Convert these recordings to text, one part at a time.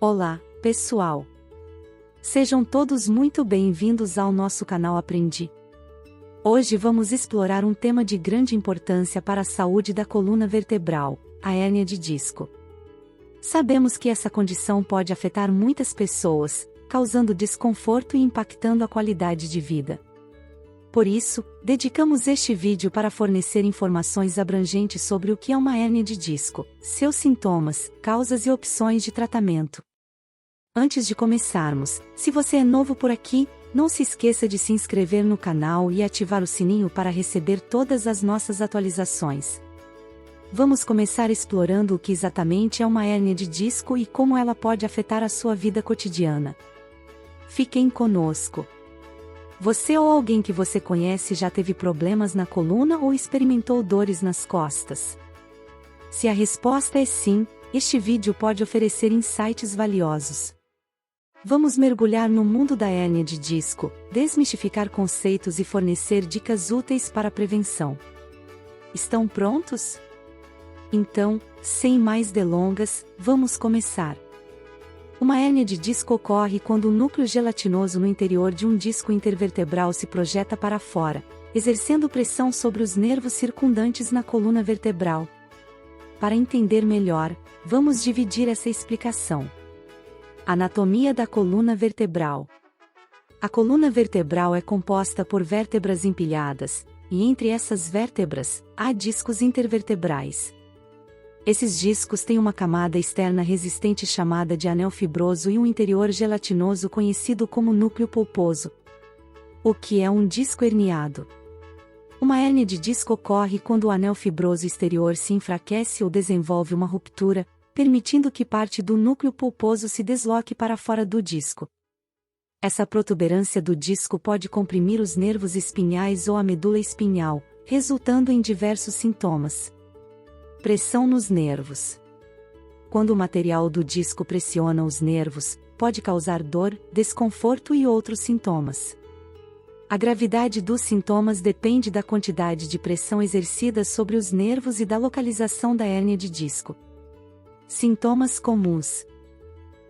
Olá, pessoal! Sejam todos muito bem-vindos ao nosso canal Aprendi. Hoje vamos explorar um tema de grande importância para a saúde da coluna vertebral, a hérnia de disco. Sabemos que essa condição pode afetar muitas pessoas, causando desconforto e impactando a qualidade de vida. Por isso, dedicamos este vídeo para fornecer informações abrangentes sobre o que é uma hérnia de disco, seus sintomas, causas e opções de tratamento. Antes de começarmos, se você é novo por aqui, não se esqueça de se inscrever no canal e ativar o sininho para receber todas as nossas atualizações. Vamos começar explorando o que exatamente é uma hérnia de disco e como ela pode afetar a sua vida cotidiana. Fiquem conosco! Você ou alguém que você conhece já teve problemas na coluna ou experimentou dores nas costas? Se a resposta é sim, este vídeo pode oferecer insights valiosos. Vamos mergulhar no mundo da hérnia de disco, desmistificar conceitos e fornecer dicas úteis para a prevenção. Estão prontos? Então, sem mais delongas, vamos começar. Uma hérnia de disco ocorre quando o núcleo gelatinoso no interior de um disco intervertebral se projeta para fora, exercendo pressão sobre os nervos circundantes na coluna vertebral. Para entender melhor, vamos dividir essa explicação. Anatomia da coluna vertebral. A coluna vertebral é composta por vértebras empilhadas, e entre essas vértebras, há discos intervertebrais. Esses discos têm uma camada externa resistente chamada de anel fibroso e um interior gelatinoso conhecido como núcleo pulposo. O que é um disco herniado? Uma hérnia de disco ocorre quando o anel fibroso exterior se enfraquece ou desenvolve uma ruptura, permitindo que parte do núcleo pulposo se desloque para fora do disco. Essa protuberância do disco pode comprimir os nervos espinhais ou a medula espinhal, resultando em diversos sintomas. Pressão nos nervos. Quando o material do disco pressiona os nervos, pode causar dor, desconforto e outros sintomas. A gravidade dos sintomas depende da quantidade de pressão exercida sobre os nervos e da localização da hérnia de disco. Sintomas comuns.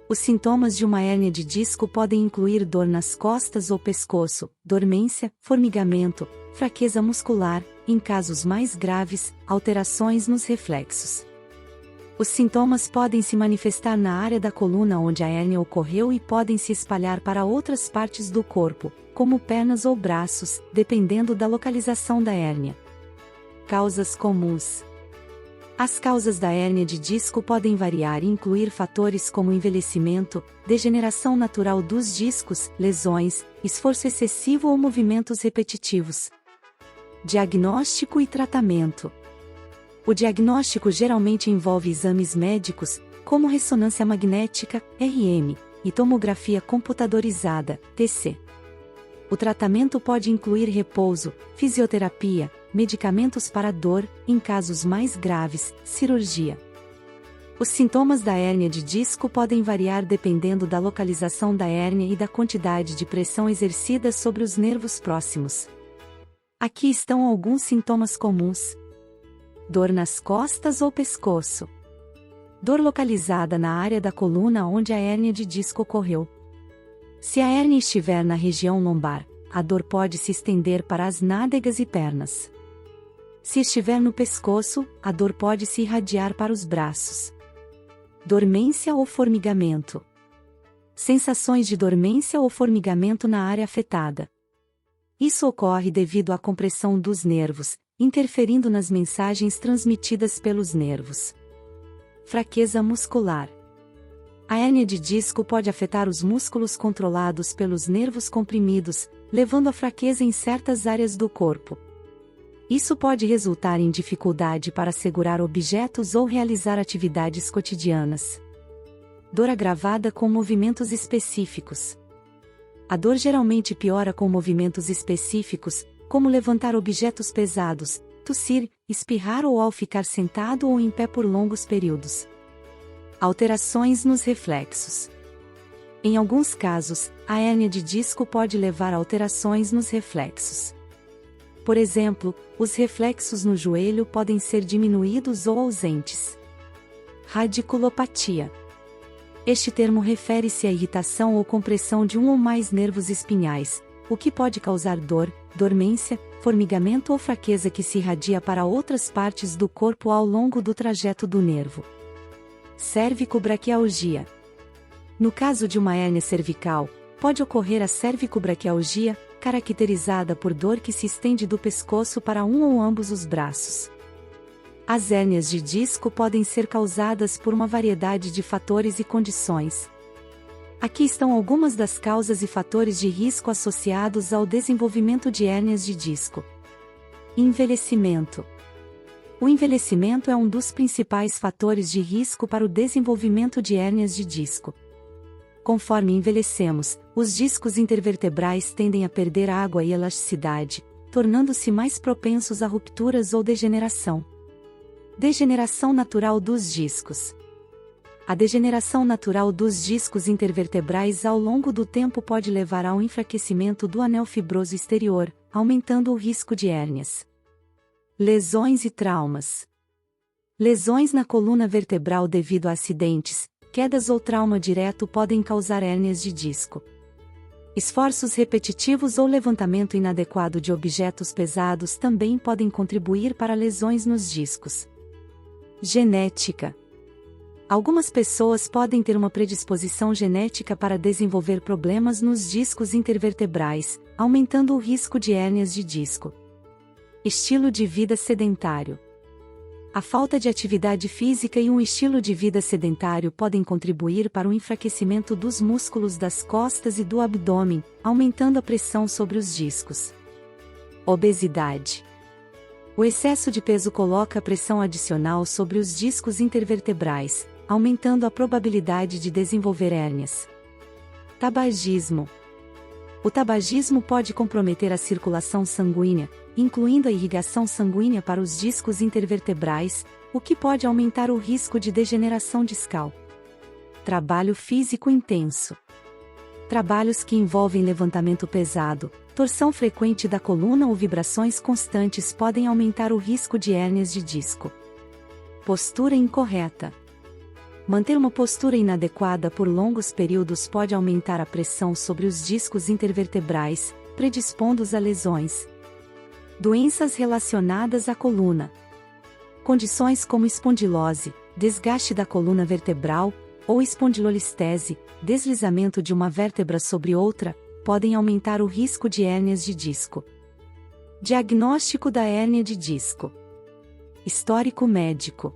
Os sintomas de uma hérnia de disco podem incluir dor nas costas ou pescoço, dormência, formigamento, fraqueza muscular, em casos mais graves, alterações nos reflexos. Os sintomas podem se manifestar na área da coluna onde a hérnia ocorreu e podem se espalhar para outras partes do corpo, como pernas ou braços, dependendo da localização da hérnia. Causas comuns. As causas da hérnia de disco podem variar e incluir fatores como envelhecimento, degeneração natural dos discos, lesões, esforço excessivo ou movimentos repetitivos. Diagnóstico e tratamento. O diagnóstico geralmente envolve exames médicos, como ressonância magnética, RM, e tomografia computadorizada, TC. O tratamento pode incluir repouso, fisioterapia, medicamentos para dor, em casos mais graves, cirurgia. Os sintomas da hérnia de disco podem variar dependendo da localização da hérnia e da quantidade de pressão exercida sobre os nervos próximos. Aqui estão alguns sintomas comuns. Dor nas costas ou pescoço. Dor localizada na área da coluna onde a hérnia de disco ocorreu. Se a hérnia estiver na região lombar, a dor pode se estender para as nádegas e pernas. Se estiver no pescoço, a dor pode se irradiar para os braços. Dormência ou formigamento. Sensações de dormência ou formigamento na área afetada. Isso ocorre devido à compressão dos nervos, interferindo nas mensagens transmitidas pelos nervos. Fraqueza muscular. A hérnia de disco pode afetar os músculos controlados pelos nervos comprimidos, levando à fraqueza em certas áreas do corpo. Isso pode resultar em dificuldade para segurar objetos ou realizar atividades cotidianas. Dor agravada com movimentos específicos. A dor geralmente piora com movimentos específicos, como levantar objetos pesados, tossir, espirrar ou ao ficar sentado ou em pé por longos períodos. Alterações nos reflexos. Em alguns casos, a hérnia de disco pode levar a alterações nos reflexos. Por exemplo, os reflexos no joelho podem ser diminuídos ou ausentes. Radiculopatia. Este termo refere-se à irritação ou compressão de um ou mais nervos espinhais, o que pode causar dor, dormência, formigamento ou fraqueza que se irradia para outras partes do corpo ao longo do trajeto do nervo. Cervicobraquialgia. No caso de uma hérnia cervical, pode ocorrer a cervicobraquialgia, caracterizada por dor que se estende do pescoço para um ou ambos os braços. As hérnias de disco podem ser causadas por uma variedade de fatores e condições. Aqui estão algumas das causas e fatores de risco associados ao desenvolvimento de hérnias de disco. Envelhecimento. O envelhecimento é um dos principais fatores de risco para o desenvolvimento de hérnias de disco. Conforme envelhecemos, os discos intervertebrais tendem a perder água e elasticidade, tornando-se mais propensos a rupturas ou degeneração. Degeneração natural dos discos. A degeneração natural dos discos intervertebrais ao longo do tempo pode levar ao enfraquecimento do anel fibroso exterior, aumentando o risco de hérnias. Lesões e traumas. Lesões na coluna vertebral devido a acidentes, quedas ou trauma direto podem causar hérnias de disco. Esforços repetitivos ou levantamento inadequado de objetos pesados também podem contribuir para lesões nos discos. Genética. Algumas pessoas podem ter uma predisposição genética para desenvolver problemas nos discos intervertebrais, aumentando o risco de hérnias de disco. Estilo de vida sedentário. A falta de atividade física e um estilo de vida sedentário podem contribuir para o enfraquecimento dos músculos das costas e do abdômen, aumentando a pressão sobre os discos. Obesidade. O excesso de peso coloca pressão adicional sobre os discos intervertebrais, aumentando a probabilidade de desenvolver hérnias. Tabagismo. O tabagismo pode comprometer a circulação sanguínea, incluindo a irrigação sanguínea para os discos intervertebrais, o que pode aumentar o risco de degeneração discal. Trabalho físico intenso. Trabalhos que envolvem levantamento pesado, torção frequente da coluna ou vibrações constantes podem aumentar o risco de hérnias de disco. Postura incorreta. Manter uma postura inadequada por longos períodos pode aumentar a pressão sobre os discos intervertebrais, predispondo-os a lesões. Doenças relacionadas à coluna. Condições como espondilose, desgaste da coluna vertebral, ou espondilolistese, deslizamento de uma vértebra sobre outra, podem aumentar o risco de hérnias de disco. Diagnóstico da hérnia de disco. Histórico médico.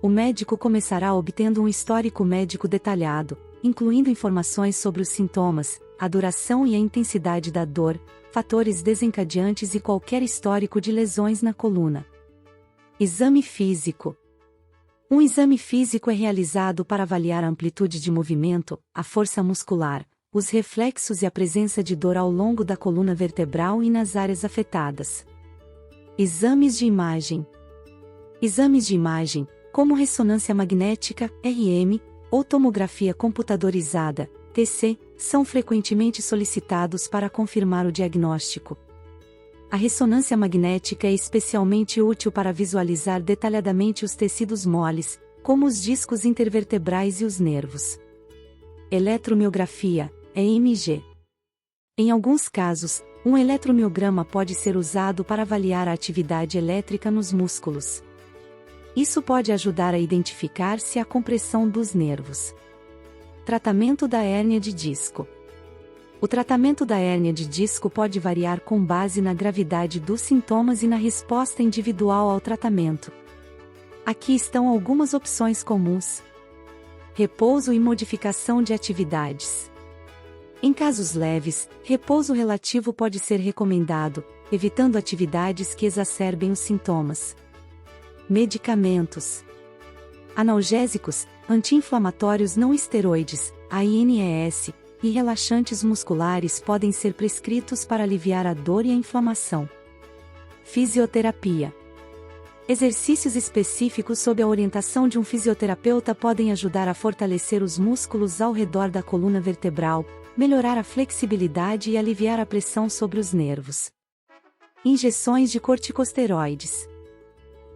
O médico começará obtendo um histórico médico detalhado, incluindo informações sobre os sintomas, a duração e a intensidade da dor, fatores desencadeantes e qualquer histórico de lesões na coluna. Exame físico. Um exame físico é realizado para avaliar a amplitude de movimento, a força muscular, os reflexos e a presença de dor ao longo da coluna vertebral e nas áreas afetadas. Exames de imagem. Exames de imagem, como ressonância magnética, RM, ou tomografia computadorizada, TC, são frequentemente solicitados para confirmar o diagnóstico. A ressonância magnética é especialmente útil para visualizar detalhadamente os tecidos moles, como os discos intervertebrais e os nervos. Eletromiografia, EMG. Em alguns casos, um eletromiograma pode ser usado para avaliar a atividade elétrica nos músculos. Isso pode ajudar a identificar se há compressão dos nervos. Tratamento da hérnia de disco. O tratamento da hérnia de disco pode variar com base na gravidade dos sintomas e na resposta individual ao tratamento. Aqui estão algumas opções comuns. Repouso e modificação de atividades. Em casos leves, repouso relativo pode ser recomendado, evitando atividades que exacerbem os sintomas. Medicamentos. Analgésicos, anti-inflamatórios não esteroides, ANES, e relaxantes musculares podem ser prescritos para aliviar a dor e a inflamação. Fisioterapia. Exercícios específicos sob a orientação de um fisioterapeuta podem ajudar a fortalecer os músculos ao redor da coluna vertebral, melhorar a flexibilidade e aliviar a pressão sobre os nervos. Injeções de corticosteroides.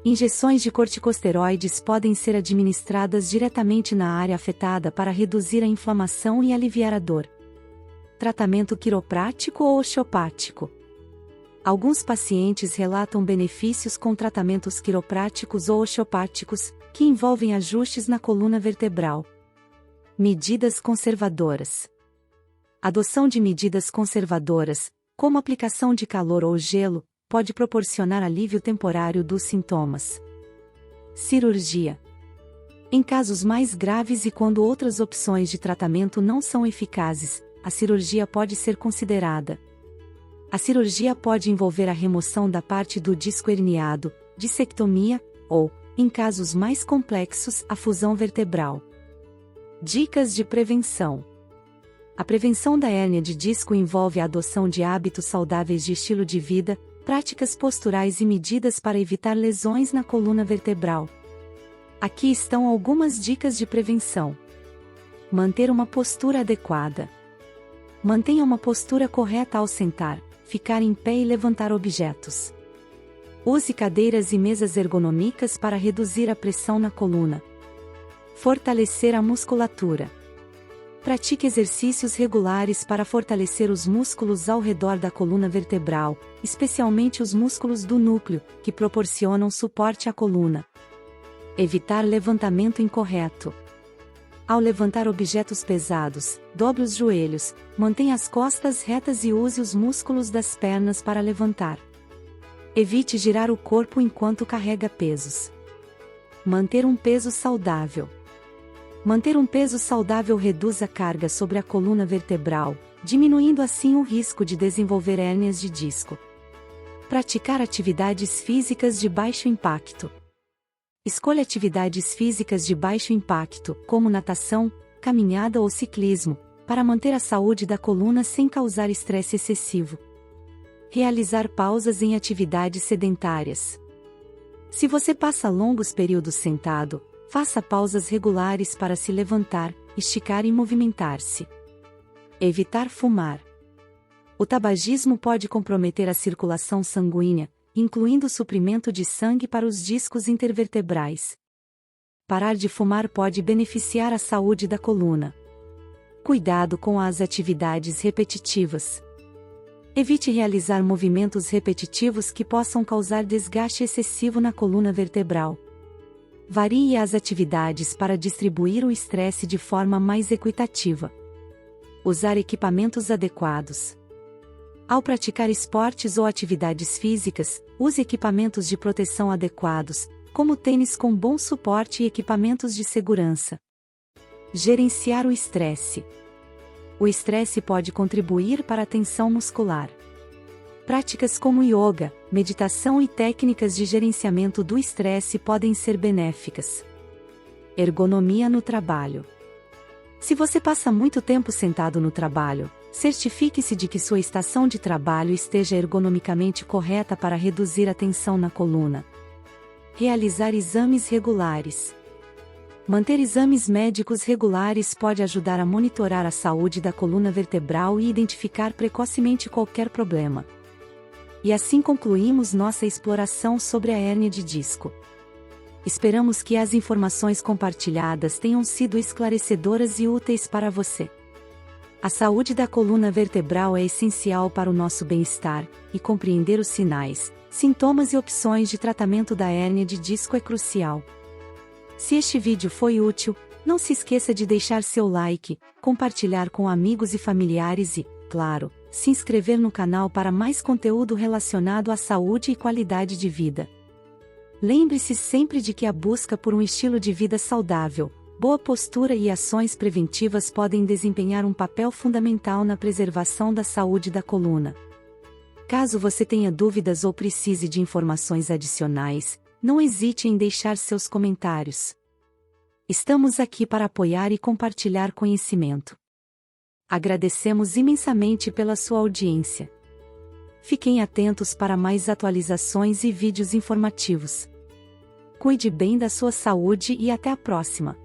Injeções de corticosteroides podem ser administradas diretamente na área afetada para reduzir a inflamação e aliviar a dor. Tratamento quiroprático ou osteopático. Alguns pacientes relatam benefícios com tratamentos quiropráticos ou osteopáticos, que envolvem ajustes na coluna vertebral. Medidas conservadoras. Adoção de medidas conservadoras, como aplicação de calor ou gelo, pode proporcionar alívio temporário dos sintomas. Cirurgia. Em casos mais graves e quando outras opções de tratamento não são eficazes, a cirurgia pode ser considerada. A cirurgia pode envolver a remoção da parte do disco herniado, dissectomia, ou, em casos mais complexos, a fusão vertebral. Dicas de prevenção. A prevenção da hérnia de disco envolve a adoção de hábitos saudáveis de estilo de vida, práticas posturais e medidas para evitar lesões na coluna vertebral. Aqui estão algumas dicas de prevenção. Manter uma postura adequada. Mantenha uma postura correta ao sentar, ficar em pé e levantar objetos. Use cadeiras e mesas ergonômicas para reduzir a pressão na coluna. Fortalecer a musculatura. Pratique exercícios regulares para fortalecer os músculos ao redor da coluna vertebral, especialmente os músculos do núcleo, que proporcionam suporte à coluna. Evitar levantamento incorreto. Ao levantar objetos pesados, dobre os joelhos, mantenha as costas retas e use os músculos das pernas para levantar. Evite girar o corpo enquanto carrega pesos. Manter um peso saudável. Manter um peso saudável reduz a carga sobre a coluna vertebral, diminuindo assim o risco de desenvolver hérnias de disco. Praticar atividades físicas de baixo impacto. Escolha atividades físicas de baixo impacto, como natação, caminhada ou ciclismo, para manter a saúde da coluna sem causar estresse excessivo. Realizar pausas em atividades sedentárias. Se você passa longos períodos sentado, faça pausas regulares para se levantar, esticar e movimentar-se. Evitar fumar. O tabagismo pode comprometer a circulação sanguínea, incluindo o suprimento de sangue para os discos intervertebrais. Parar de fumar pode beneficiar a saúde da coluna. Cuidado com as atividades repetitivas. Evite realizar movimentos repetitivos que possam causar desgaste excessivo na coluna vertebral. Varie as atividades para distribuir o estresse de forma mais equitativa. Usar equipamentos adequados. Ao praticar esportes ou atividades físicas, use equipamentos de proteção adequados, como tênis com bom suporte e equipamentos de segurança. Gerenciar o estresse. O estresse pode contribuir para a tensão muscular. Práticas como yoga, meditação e técnicas de gerenciamento do estresse podem ser benéficas. Ergonomia no trabalho. Se você passa muito tempo sentado no trabalho, certifique-se de que sua estação de trabalho esteja ergonomicamente correta para reduzir a tensão na coluna. Realizar exames regulares. Manter exames médicos regulares pode ajudar a monitorar a saúde da coluna vertebral e identificar precocemente qualquer problema. E assim concluímos nossa exploração sobre a hérnia de disco. Esperamos que as informações compartilhadas tenham sido esclarecedoras e úteis para você. A saúde da coluna vertebral é essencial para o nosso bem-estar, e compreender os sinais, sintomas e opções de tratamento da hérnia de disco é crucial. Se este vídeo foi útil, não se esqueça de deixar seu like, compartilhar com amigos e familiares e, claro, se inscrever no canal para mais conteúdo relacionado à saúde e qualidade de vida. Lembre-se sempre de que a busca por um estilo de vida saudável, boa postura e ações preventivas podem desempenhar um papel fundamental na preservação da saúde da coluna. Caso você tenha dúvidas ou precise de informações adicionais, não hesite em deixar seus comentários. Estamos aqui para apoiar e compartilhar conhecimento. Agradecemos imensamente pela sua audiência. Fiquem atentos para mais atualizações e vídeos informativos. Cuide bem da sua saúde e até a próxima!